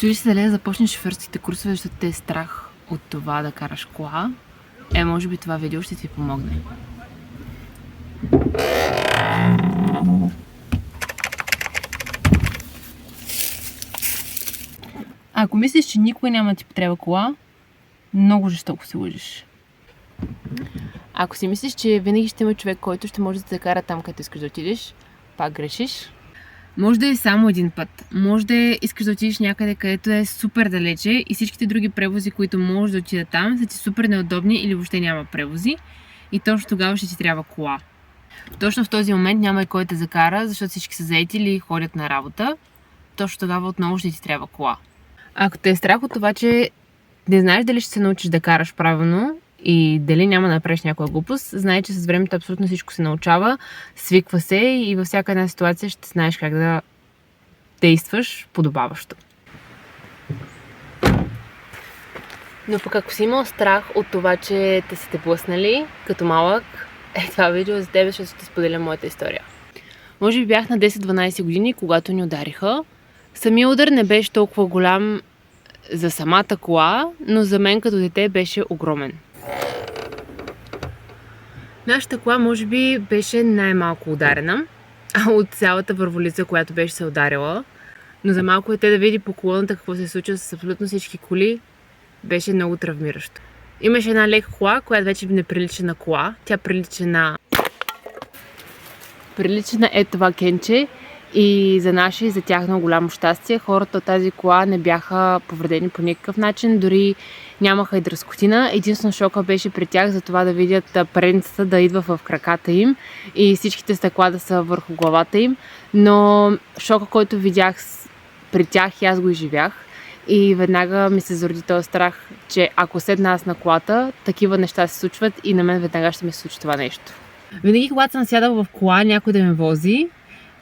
Чули се дали да започнеш шофьорските курсове, защото те е страх от това да караш кола. Може би това видео ще ти помогне. Ако мислиш, че никой няма да ти потреба кола, много жестоко се лъжиш. Ако си мислиш, че винаги ще има човек, който ще може да те кара там, където искаш да отидеш, пак грешиш. Може да е само един път. Може да искаш да отидеш някъде, където е супер далече и всичките други превози, които можеш да отидат там, са ти супер неудобни или въобще няма превози. И точно тогава ще ти трябва кола. Точно в този момент няма и кой те закара, защото всички са заети или ходят на работа. Точно тогава отново ще ти трябва кола. Ако те е страх от това, че не знаеш дали ще се научиш да караш правилно и дали няма да направиш някоя глупост, знай, че с времето абсолютно всичко се научава, свиква се и във всяка една ситуация ще знаеш как да действаш подобаващо. Но пък ако си имал страх от това, че те са те блъснали като малък, това видео е за тебе, защото ще споделя моята история. Може би бях на 10-12 години, когато ни удариха. Самия удар не беше толкова голям за самата кола, но за мен като дете беше огромен. Нашата кола може би беше най-малко ударена от цялата върволица, която беше се ударила. Но за малко дете да види по колоната какво се случва с абсолютно всички коли, беше много травмиращо. Имаше една лека кола, която вече не прилича на кола. Тя прилича на това кенче. И за наше и за тяхно голямо щастие, хората от тази кола не бяха повредени по никакъв начин, дори нямаха и дръскотина. Единствено шока беше при тях за това да видят предницата да идва в краката им и всичките стъкла да са върху главата им. Но шока, който видях при тях, и аз го изживях. И веднага ми се зароди този страх, че ако седна аз на колата, такива неща се случват и на мен веднага ще ми се случи това нещо. Винаги, когато съм сядала в кола, някой да ме вози,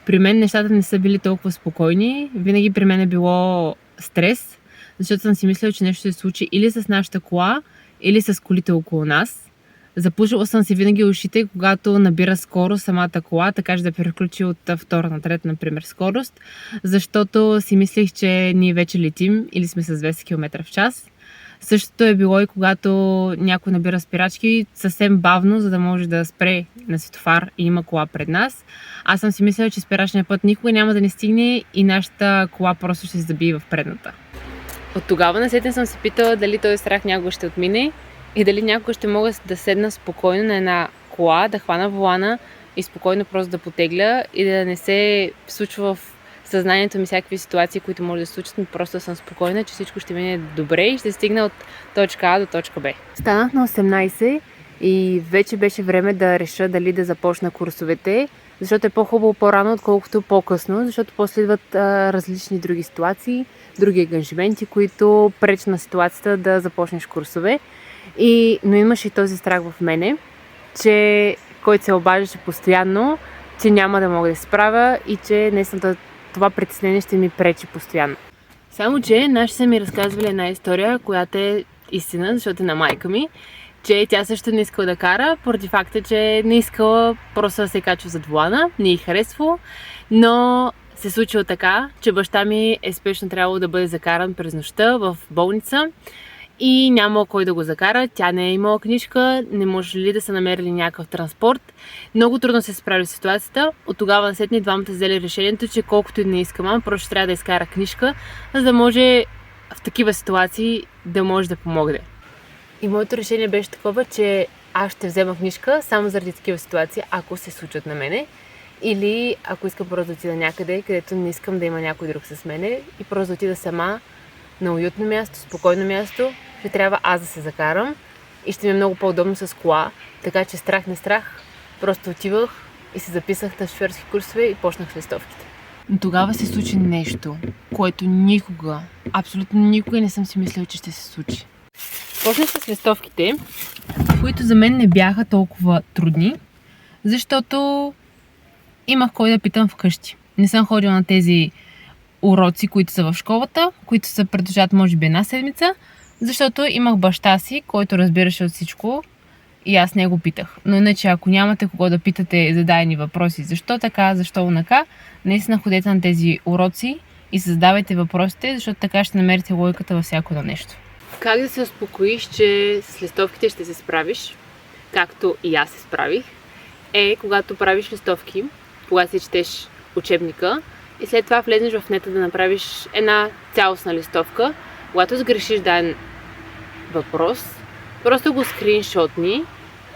при мен нещата не са били толкова спокойни. Винаги при мен е било стрес, защото съм си мислила, че нещо ще се случи или с нашата кола, или с колите около нас. Запушила съм си винаги ушите, когато набира скорост самата кола, така че да приключи от втора на трета, например, скорост, защото си мислих, че ние вече летим или сме с 200 км в час. Същото е било и когато някой набира спирачки съвсем бавно, за да може да спре на светофар и има кола пред нас. Аз съм си мислила, че спирачния път никога няма да не стигне и нашата кола просто ще се забие в предната. От тогава насетне съм се питала дали този страх някога ще отмине и дали някога ще мога да седна спокойно на една кола, да хвана волана и спокойно просто да потегля и да не се случва в съзнанието ми всякакви ситуации, които може да се случат, но просто съм спокойна, че всичко ще мине добре и ще стигна от точка А до точка Б. Станах на 18 и вече беше време да реша дали да започна курсовете, защото е по-хубаво по-рано, отколкото по-късно, защото после идват различни други ситуации, други ангажименти, които пречат на ситуацията да започнеш курсове. Но имаше и този страх в мене, че който се обаждаше постоянно, че няма да мога да се справя и че наистина това притеснение ще ми пречи постоянно. Само, че наши са ми разказвали една история, която е истина, защото е на майка ми, че тя също не искала да кара, поради факта, че не искала просто да се качва зад волана, не й харесвало, но се случило така, че баща ми е спешно трябвало да бъде закаран през нощта в болница и няма кой да го закара. Тя не е имала книжка, не може ли да са намерили някакъв транспорт. Много трудно се справили с ситуацията. От тогава насетне двамата взели решението, че колкото и не иска мама, просто трябва да изкара книжка, за да може в такива ситуации да може да помогне. И моето решение беше такова, че аз ще взема книжка само заради такива ситуации, ако се случат на мене. Или ако искам просто да отида някъде, където не искам да има някой друг с мене и просто да отида сама на уютно място, спокойно място, ще трябва аз да се закарам и ще ми е много по-удобно с кола. Така че страх не страх, просто отивах и се записах на шофьорски курсове и почнах с листовките. Но тогава се случи нещо, което никога, абсолютно никога не съм си мислила, че ще се случи. Почнах с листовките, които за мен не бяха толкова трудни, защото имах кой да питам вкъщи. Не съм ходила на тези уроци, които са в школата, които се продължават може би една седмица, защото имах баща си, който разбираше от всичко и аз не го питах. Но иначе, ако нямате кого да питате зададени въпроси, защо така, защо онака, наистина ходете на тези уроци и задавайте въпросите, защото така ще намерите логиката във всяко едно нещо. Как да се успокоиш, че с листовките ще се справиш, както и аз се справих, е когато правиш листовки, когато си четеш учебника и след това влезеш в нета да направиш една цялостна листовка. Когато сгрешиш даден въпрос, просто го скриншотни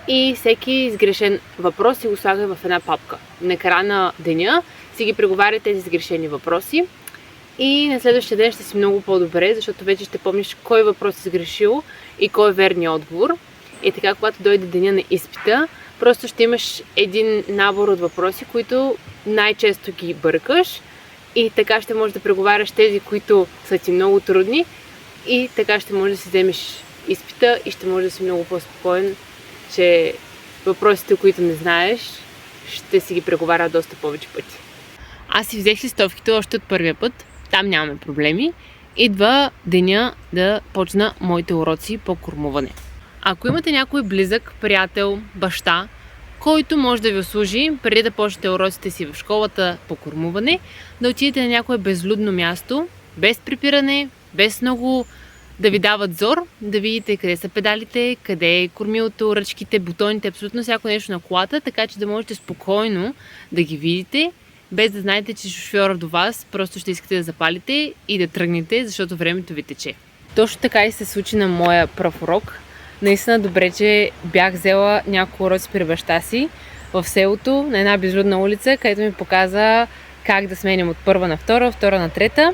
и всеки сгрешен въпрос си го слагай в една папка. На края на деня си ги преговаря тези сгрешени въпроси и на следващия ден ще си много по-добре, защото вече ще помниш кой въпрос си сгрешил и кой е верният отговор. И така, когато дойде деня на изпита, просто ще имаш един набор от въпроси, които най-често ги бъркаш и така ще можеш да преговаряш тези, които са ти много трудни и така ще можеш да си вземеш изпита и ще можеш да си много по-спокоен, че въпросите, които не знаеш, ще си ги преговаря доста повече пъти. Аз си взех листовките още от първия път, там нямаме проблеми. Идва деня да почна моите уроци по кормуване. Ако имате някой близък, приятел, баща, който може да ви услужи преди да почнете уроците си в школата по кормуване, да отидете на някое безлюдно място, без припиране, без много да ви дават зор, да видите къде са педалите, къде е кормилото, ръчките, бутоните, абсолютно всяко нещо на колата, така че да можете спокойно да ги видите, без да знаете, че шофьора до вас просто ще искате да запалите и да тръгнете, защото времето ви тече. Точно така и се случи на моя пръв урок. Наистина добре, че бях взела няколко уроци при баща си в селото, на една безлюдна улица, където ми показа как да сменям от първа на втора, втора на трета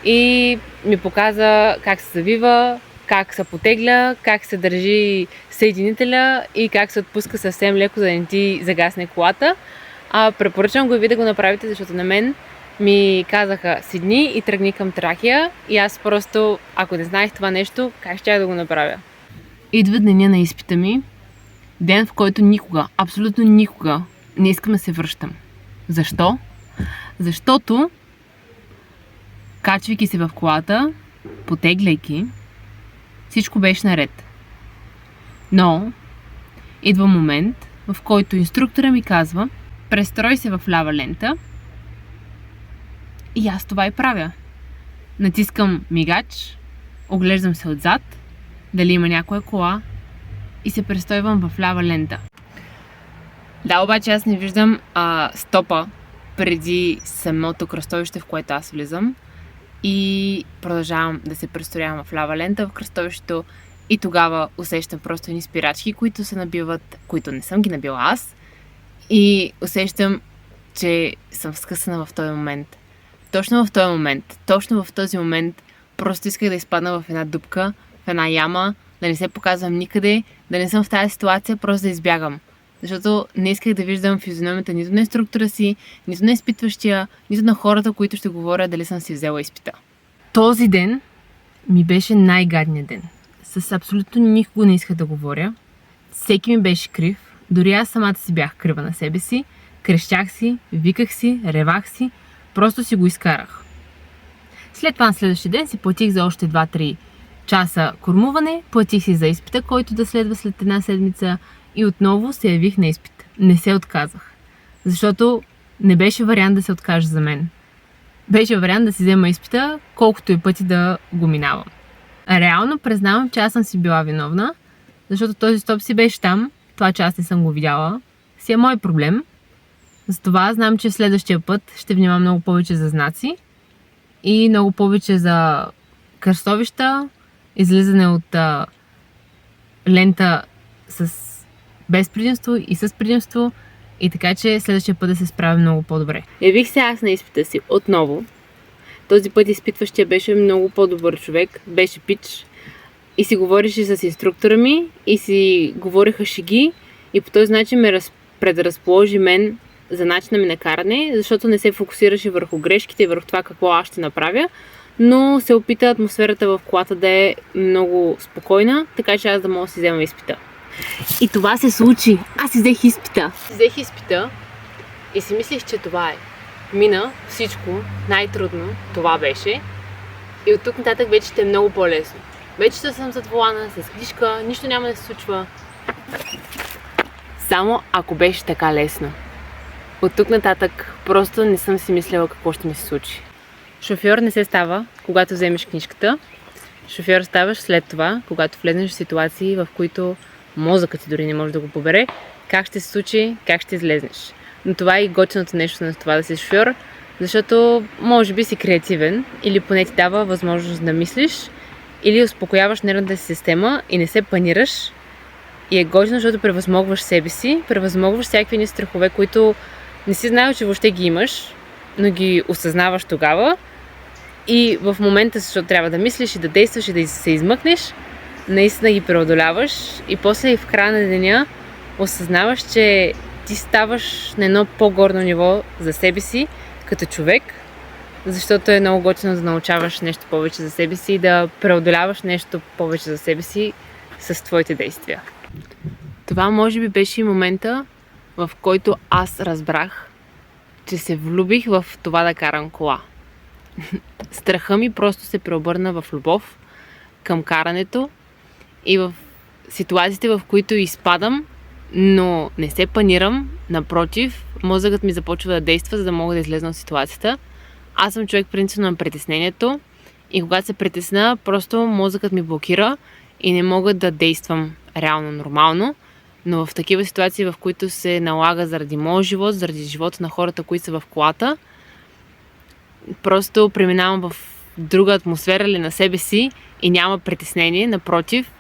и ми показа как се завива, как се потегля, как се държи съединителя и как се отпуска съвсем леко, за да не ти загасне колата. Препоръчвам го и ви да го направите, защото на мен ми казаха седни и тръгни към Тракия и аз просто, ако не знаех това нещо, как щях да го направя? Идва деня на изпита ми, ден в който никога, абсолютно никога не искам да се връщам. Защо? Защото, качвайки се в колата, потегляйки, всичко беше наред. Но идва момент, в който инструктора ми казва: престрой се в лява лента и аз това и правя. Натискам мигач, оглеждам се отзад, дали има някоя кола и се престойвам в лява лента. Да, обаче аз не виждам стопа преди самото кръстовище, в което аз влизам и продължавам да се престроявам в лява лента в кръстовището и тогава усещам просто едни спирачки, които се набиват, които не съм ги набила аз и усещам, че съм скъсана в този момент. Точно в този момент, точно в този момент просто исках да изпадна в една дупка, в една яма, да не се показвам никъде, да не съм в тази ситуация, просто да избягам. Защото не исках да виждам физиономията нито на инструктора си, нито на изпитващия, нито на хората, които ще говорят дали съм си взела изпита. Този ден ми беше най-гадният ден. С абсолютно никого не исках да говоря. Всеки ми беше крив. Дори аз самата си бях крива на себе си. Крещях си, виках си, ревах си. Просто си го изкарах. След това на следващия ден си платих за още 2-3 часа кормуване. Платих си за изпита, който да следва след една седмица. И отново се явих на изпит. Не се отказах. Защото не беше вариант да се откажа за мен. Беше вариант да си взема изпита, колкото и пъти да го минавам. Реално признавам, че аз съм си била виновна, защото този стоп си беше там, това, че аз не съм го видяла, си е мой проблем. Затова знам, че следващия път ще внимавам много повече за знаци и много повече за кръстовища, излизане от лента без предимство и с предимство, и така, че следващия път да се справя много по-добре. Явих се аз на изпита си отново. Този път изпитващия беше много по-добър човек, беше пич и си говореше с инструктора ми и си говориха шеги и по този начин ме предразположи мен за начина ми на каране, защото не се фокусираше върху грешките и върху това какво аз ще направя, но се опита атмосферата в колата да е много спокойна, така че аз да мога да си взема изпита. И това се случи. Аз си взех изпита. Взех изпита и си мислех, че това е. Мина всичко, най-трудно, това беше. И от тук нататък вече ще е много по-лесно. Вече ще съм зад волана, с книжка, нищо няма да се случва. Само ако беше така лесно. От тук нататък просто не съм си мисляла какво ще ми се случи. Шофьор не се става, когато вземеш книжката. Шофьор ставаш след това, когато влезнеш в ситуации, в които мозъкът ти дори не може да го побере, как ще се случи, как ще излезнеш. Но това е и готиното нещо на това да си шофьор, защото може би си креативен или поне ти дава възможност да мислиш или успокояваш нервната си система и не се панираш. И е готино, защото превъзмогваш себе си, превъзмогваш всякакви страхове, които не си знаел, че въобще ги имаш, но ги осъзнаваш тогава. И в момента, защото трябва да мислиш и да действаш и да се измъкнеш, наистина ги преодоляваш и после в края на деня осъзнаваш, че ти ставаш на едно по-горно ниво за себе си, като човек, защото е много готино да научаваш нещо повече за себе си и да преодоляваш нещо повече за себе си с твоите действия. Това може би беше и момента, в който аз разбрах, че се влюбих в това да карам кола. Страха ми просто се преобърна в любов към карането и в ситуациите, в които изпадам, но не се панирам, напротив, мозъкът ми започва да действа, за да мога да излезна от ситуацията. Аз съм човек принципно на притеснението и когато се притесна, просто мозъкът ми блокира и не мога да действам реално нормално, но в такива ситуации, в които се налага заради моят живот, заради живота на хората, които са в колата, просто преминавам в друга атмосфера или на себе си и няма притеснение, напротив,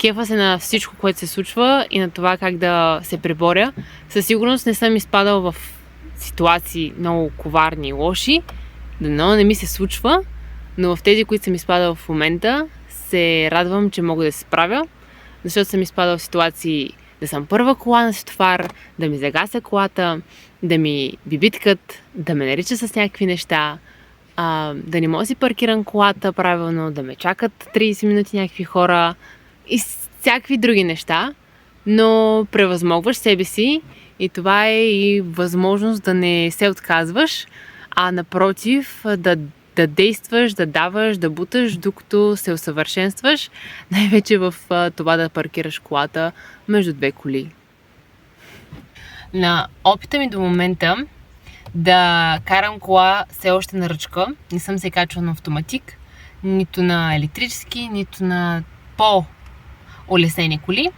кефа се на всичко, което се случва и на това как да се преборя. Със сигурност не съм изпадал в ситуации много коварни и лоши, но не ми се случва, но в тези, които съм изпадал в момента, се радвам, че мога да се справя, защото съм изпадал в ситуации да съм първа кола на светофар, да ми загася колата, да ми бибиткат, да ме нарича с някакви неща, да не мога да си паркирам колата правилно, да ме чакат 30 минути някакви хора и всякакви други неща, но превъзмогваш себе си и това е и възможност да не се отказваш, а напротив да действаш, да даваш, да буташ, докато се усъвършенстваш, най-вече в това да паркираш колата между две коли. На опита ми до момента да карам кола все още на ръчка, не съм се качвала на автоматик, нито на електрически, нито на по-улеснени коли,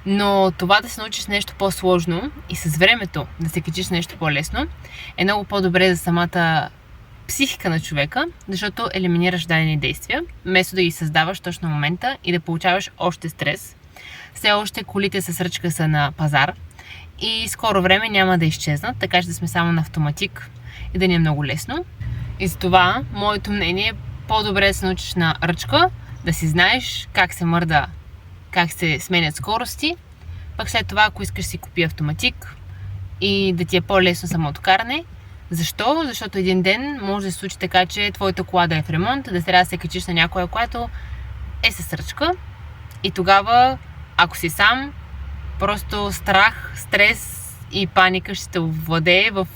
но това да се научиш нещо по-сложно и с времето да се качиш нещо по-лесно е много по-добре за самата психика на човека, защото елиминираш дадени действия, вместо да ги създаваш точно в момента и да получаваш още стрес. Все още колите с ръчка са на пазар и скоро време няма да изчезнат, така че да сме само на автоматик и да ни е много лесно. И затова моето мнение е по-добре да се научиш на ръчка, да си знаеш как се мърда, как се сменят скорости, пък след това, ако искаш си купи автоматик и да ти е по-лесно самото каране. Защо? Защото един ден може да се случи така, че твоята кола да е в ремонт, да трябва да се качиш на някоя, която е с ръчка и тогава, ако си сам, просто страх, стрес и паника ще те овладее в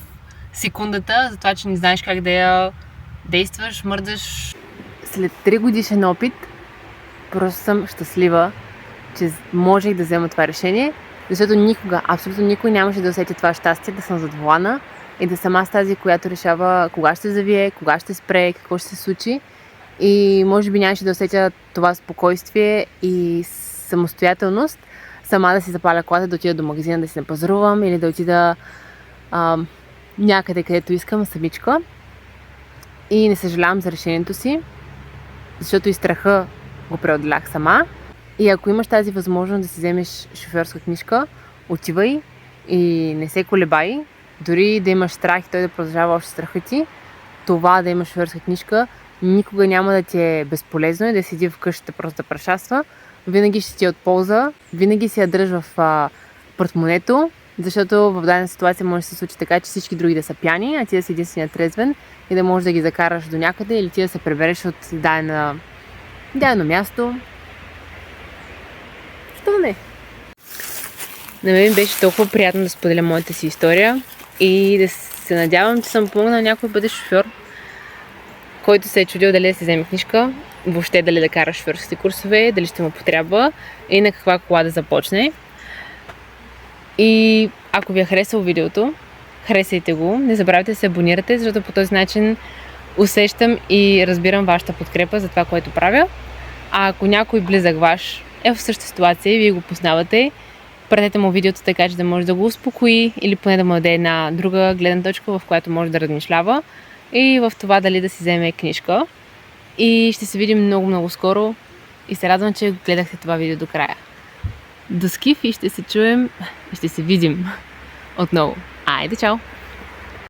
секундата, за това, че не знаеш как да я действаш, мърдаш. След 3 годишен опит, просто съм щастлива, че можех да взема това решение, защото никога, абсолютно никой нямаше да усети това щастие да съм зад волана и да съм аз тази, която решава кога ще завие, кога ще спре, какво ще се случи. И може би нямаше да усетя това спокойствие и самостоятелност, сама да си запаля колата, да отида до магазина да си напазарувам или да отида някъде, където искам, самичка. И не съжалявам за решението си, защото и страха го преодолях сама. И ако имаш тази възможност да си вземеш шофьорска книжка, отивай и не се колебай. Дори да имаш страх и той да продължава още страха ти, това да имаш шофьорска книжка никога няма да ти е безполезно и да седи в къщата просто да прашасва. Винаги ще ти е от полза, винаги си я дръж в портмонето, защото в дадена ситуация може да се случи така, че всички други да са пияни, а ти да си единствения трезвен и да можеш да ги закараш до някъде или ти да се пребереш от дадено място. Що не? На мен беше толкова приятно да споделя моята си история и да се надявам, че съм помогнал някой бъдещ шофьор, който се е чудил дали да си вземе книжка, въобще дали да кара шофьорските курсове, дали ще му потрябва и на каква кола да започне. И ако ви е харесало видеото, харесайте го, не забравяйте да се абонирате, защото по този начин усещам и разбирам вашата подкрепа за това, което правя. А ако някой близък ваш е в същата ситуация и вие го познавате, пратете му видеото, така че да може да го успокои или поне да му даде една друга гледна точка, в която може да размишлява и в това дали да си вземе книжка. И ще се видим много скоро и се радвам, че гледахте това видео до края. До скиф и ще се чуем и ще се видим отново. Айде, чао!